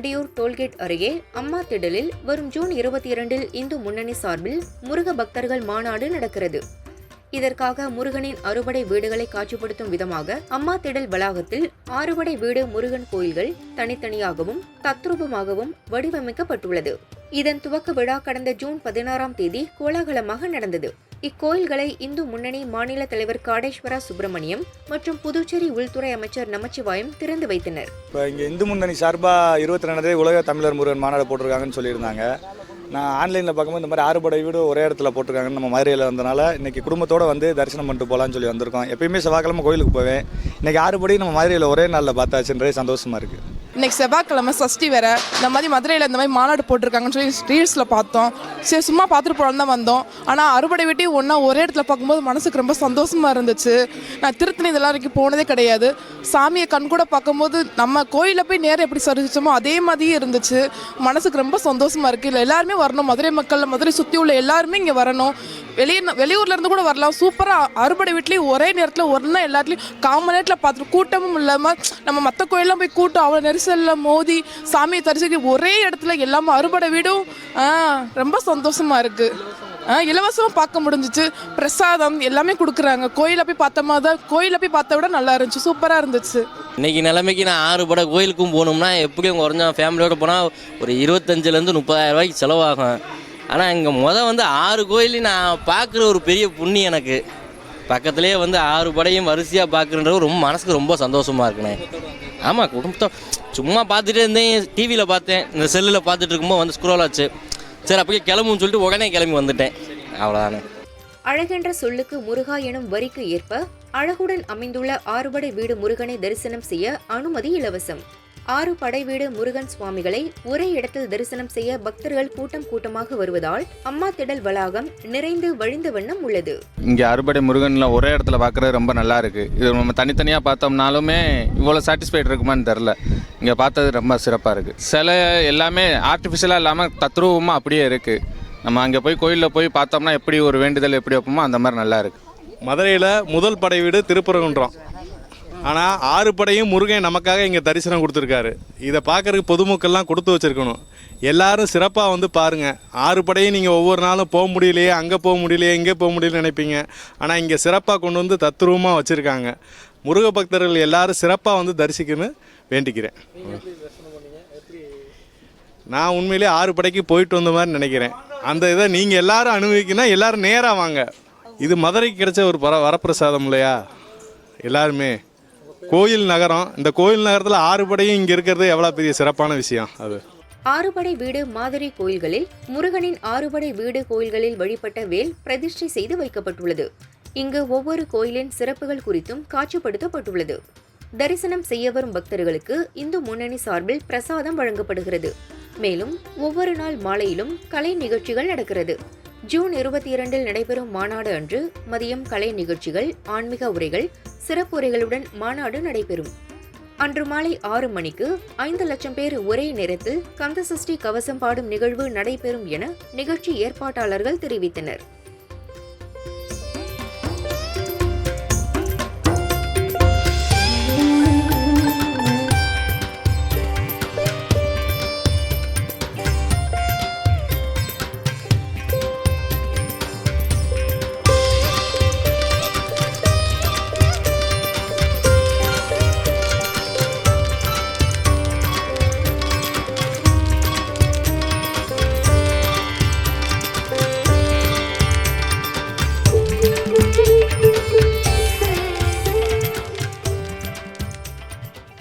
Vandiyur tollgate அருகே அம்மா திடலில் வரும் ஜூன் 22 இந்து முன்னணி சார்பில் முருக பக்தர்கள் மாநாடு நடக்கிறது. இதற்காக முருகனின் அறுபடை வீடுகளை காட்சிப்படுத்தும் விதமாக அம்மா திடல் வளாகத்தில் 6 படை வீடு முருகன் கோயில்கள் தனித்தனியாகவும் தத்ரூபமாகவும் வடிவமைக்கப்பட்டுள்ளது. இதன் துவக்க விழா கடந்த ஜூன் 16 கோலாகலமாக நடந்தது. இக்கோயில்களை இந்து முன்னணி மாநில தலைவர் காடேஸ்வரா சுப்பிரமணியம் மற்றும் புதுச்சேரி உள்துறை அமைச்சர் நமச்சிவாயம் திறந்து வைத்தனர். இப்போ இங்கே இந்து முன்னணி சார்பாக 22 உலக தமிழர் முருகன் மாநாடு போட்டிருக்காங்கன்னு சொல்லியிருந்தாங்க. நான் ஆன்லைனில் பார்க்கும்போது இந்த மாதிரி 6 படை வீடு ஒரே இடத்துல போட்டிருக்காங்கன்னு நம்ம மதுரையில் வந்தனால இன்றைக்கி குடும்பத்தோடு வந்து தரிசனம் பண்ணிட்டு போகலான்னு சொல்லி வந்திருக்கோம். எப்பயுமே செவ்வாய்க்கிழமை கோயிலுக்கு போவேன். இன்றைக்கி 6 படி நம்ம மதுரையில் ஒரே நாளில் பார்த்தாச்சுன்றது சந்தோஷமாக இருக்குது. இன்றைக்கி செவ்வாய்க்கிழமை சஷ்டி வேறு, இந்த மாதிரி மதுரையில் இந்த மாதிரி மாநாடு போட்டிருக்காங்கன்னு சொல்லி ரீல்ஸில் பார்த்தோம். சரி சும்மா பார்த்துட்டு போகலான்னு தான் வந்தோம். ஆனால் அறுபடை வீட்டையும் ஒன்றா ஒரே இடத்துல பார்க்கும்போது மனசுக்கு ரொம்ப சந்தோஷமாக இருந்துச்சு. நான் திருத்தணி இதெல்லாம் வரைக்கும் போனதே கிடையாது. சாமியை கண் கூட பார்க்கும்போது நம்ம கோயிலில் போய் நேரம் எப்படி சரிச்சோமோ அதே மாதிரியே இருந்துச்சு. மனசுக்கு ரொம்ப சந்தோஷமாக இருக்குது. இல்லை எல்லாருமே வரணும், மதுரை மக்கள், மதுரை சுற்றி உள்ள எல்லாருமே இங்கே வரணும். வெளியூர்லேருந்து கூட வரலாம். சூப்பராக அறுபடை வீட்லேயும் ஒரே நேரத்தில் ஒன்றா எல்லாத்துலேயும் காமன் நேரத்தில் பார்த்துட்டு கூட்டமும் இல்லாமல் நம்ம மற்ற கோயிலெலாம் போய் கூட்டம் அவ்வளோ நெரிசலில் மோதி சாமியை தரிசிக்க ஒரே இடத்துல எல்லாமே அறுபடை வீடும் ரொம்ப சந்தோஷமாக இருக்குது. இலவசமாக பார்க்க முடிஞ்சிச்சு. பிரசாதம் எல்லாமே கொடுக்குறாங்க. கோயிலை போய் பார்த்த மாதிரி தான், கோயிலை போய் பார்த்த விட நல்லா இருந்துச்சு, சூப்பராக இருந்துச்சு. இன்றைக்கி நிலைமைக்கு நான் 6 படை கோயிலுக்கும் போகணும்னா எப்படியும் குறைஞ்ச ஃபேமிலியோடு போனால் ஒரு 25,000 30,000 ரூபாய்க்கு செலவாகும். ஆனால் இங்கே வந்து 6 கோயிலையும் நான் பார்க்குற ஒரு பெரிய புண்ணியம் எனக்கு. பக்கத்துலேயே 6 படையும் வரிசையாக பார்க்குறது ரொம்ப மனசுக்கு ரொம்ப சந்தோஷமாக இருக்குண்ணே. ஆமாம், குடும்பத்தை சும்மா பார்த்துட்டே இருந்தேன். டிவியில் பார்த்தேன், இந்த செல்லில் பார்த்துட்டு இருக்கும்போது ஸ்க்ரோல் ஆச்சு. சரி அப்படியே கிளம்புன்னு சொல்லிட்டு உடனே கிளம்பி வந்துட்டேன். அவ்வளோதானே. அழகென்ற சொல்லுக்கு முருகா எனும் வரிக்கு ஏற்ப அழகுடன் அமைந்துள்ள 6 படை வீடு முருகனை தரிசனம் செய்ய அனுமதி இலவசம். 6 படை வீடு முருகன் சுவாமிகளை ஒரே இடத்தில் தரிசனம் செய்ய பக்தர்கள் கூட்டம் கூட்டமாக வருவதால் அம்மா திடல் வளாகம் நிறைந்து வழிந்த வண்ணம் உள்ளது. இங்கே அறுபடை முருகன்ல ஒரே இடத்துல பார்க்குறது ரொம்ப நல்லா இருக்குது. இது நம்ம தனித்தனியாக பார்த்தோம்னாலுமே இவ்வளோ சாட்டிஸ்ஃபைட் இருக்குமான்னு தெரில. இங்கே பார்த்தது ரொம்ப சிறப்பாக இருக்குது. சிலை எல்லாமே ஆர்டிஃபிஷியலாக இல்லாமல் தத்ரூபமாக அப்படியே இருக்குது. நம்ம அங்கே போய் கோயிலில் போய் பார்த்தோம்னா எப்படி ஒரு வேண்டுதல் எப்படி வைப்போமோ அந்த மாதிரி நல்லா இருக்குது. மதுரையில் முதல் படை வீடு திருப்பரங்குன்றம். ஆனால் 6 படையும் முருகன் நமக்காக இங்கே தரிசனம் கொடுத்துருக்காரு. இதை பார்க்குறதுக்கு பொதுமக்கள்லாம் கொடுத்து வச்சுருக்கணும். எல்லோரும் சிறப்பாக பாருங்கள். 6 படையும் நீங்கள் ஒவ்வொரு நாளும் போக முடியலையே, அங்கே போக முடியலையே, இங்கே போக முடியலன்னு நினைப்பீங்க. ஆனால் இங்கே சிறப்பாக கொண்டு தத்ரூபமாக வச்சுருக்காங்க. முருக பக்தர்கள் எல்லோரும் சிறப்பாக தரிசிக்கணும்னு வேண்டிக்கிறேன். நான் உண்மையிலே 6 படைக்கு போயிட்டு வந்த மாதிரி நினைக்கிறேன். அந்த இதை நீங்கள் எல்லோரும் அனுபவிக்கணும். எல்லோரும் நேராக வாங்க. இது மதுரைக்கு கிடைச்ச ஒரு வரப்பிரசாதம் இல்லையா? எல்லாருமே கோயில் நகரம், இந்த கோயில் நகரத்தில் 6 படையும் இங்கே இருக்கிறது எவ்வளோ பெரிய சிறப்பான விஷயம். அது 6 படை வீடு மாதிரி கோயில்களில் முருகனின் 6 படை வீடு கோயில்களில் வழிபட்ட வேல் பிரதிஷ்டை செய்து வைக்கப்பட்டுள்ளது. இங்கு ஒவ்வொரு கோயிலின் சிறப்புகள் குறித்தும் காட்சிப்படுத்தப்பட்டுள்ளது. தரிசனம் செய்ய வரும் பக்தர்களுக்கு இந்து முன்னணி சார்பில் பிரசாதம் வழங்கப்படுகிறது. மேலும் ஒவ்வொரு நாள் மாலையிலும் கலை நிகழ்ச்சிகள் நடக்கிறது. ஜூன் 22 நடைபெறும் மாநாடு அன்று மதியம் கலை நிகழ்ச்சிகள், ஆன்மீக உரைகள், சிறப்புரைகளுடன் மாநாடு நடைபெறும். அன்று மாலை 6 மணிக்கு 5 லட்சம் பேர் ஒரே நேரத்தில் கந்தசஷ்டி கவசம் பாடும் நிகழ்வு நடைபெறும் என நிகழ்ச்சி ஏற்பாட்டாளர்கள் தெரிவித்தனர்.